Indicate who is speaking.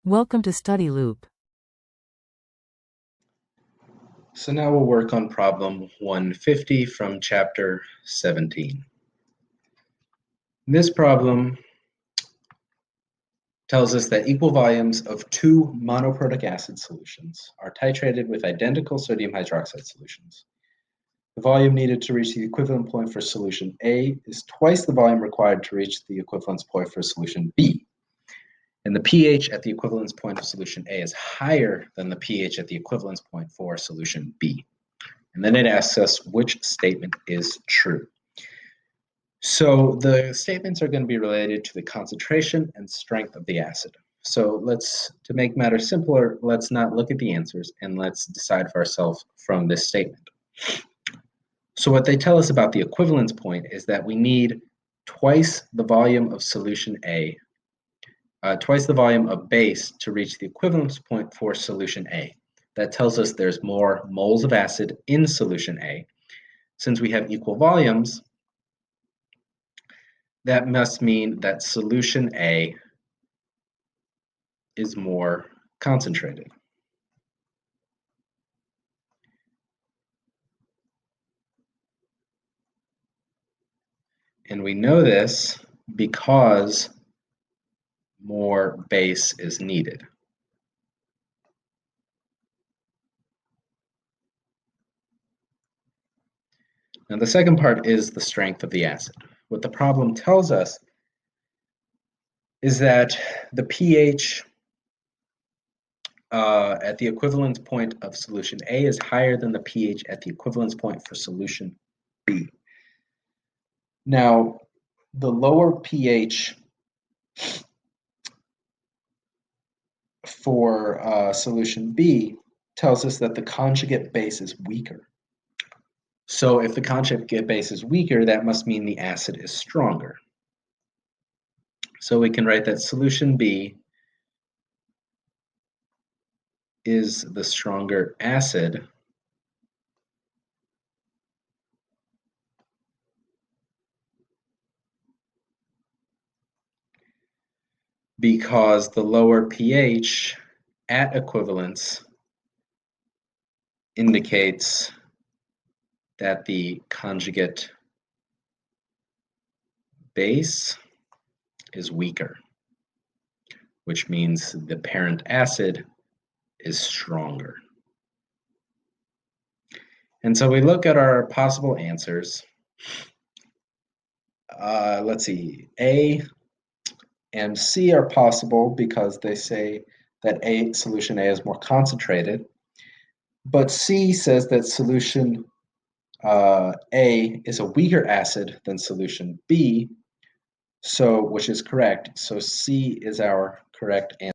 Speaker 1: Welcome to Study Loop.
Speaker 2: So now we'll work on problem 150 from chapter 17. This problem tells us that equal volumes of two monoprotic acid solutions are titrated with identical sodium hydroxide solutions. The volume needed to reach the equivalent point for solution A is twice the volume required to reach the equivalence point for solution B. And the pH at the equivalence point of solution A is higher than the pH at the equivalence point for solution B. And then it asks us which statement is true. So the statements are going to be related to the concentration and strength of the acid. So to make matters simpler, let's not look at the answers and let's decide for ourselves from this statement. So what they tell us about the equivalence point is that we need twice the volume of solution A, twice the volume of base to reach the equivalence point for solution A. That tells us there's more moles of acid in solution A. Since we have equal volumes, that must mean that solution A is more concentrated. And we know this because more base is needed. Now the second part is the strength of the acid. What the problem tells us is that the pH at the equivalence point of solution A is higher than the pH at the equivalence point for solution B. Now, the lower pH for solution B tells us that the conjugate base is weaker. So if the conjugate base is weaker, that must mean the acid is stronger. So we can write that solution B is the stronger acid because the lower pH at equivalence indicates that the conjugate base is weaker, which means the parent acid is stronger. And so we look at our possible answers. Let's see, A and C are possible because they say that solution A is more concentrated, but C says that solution A is a weaker acid than solution B, which is correct. So C is our correct answer.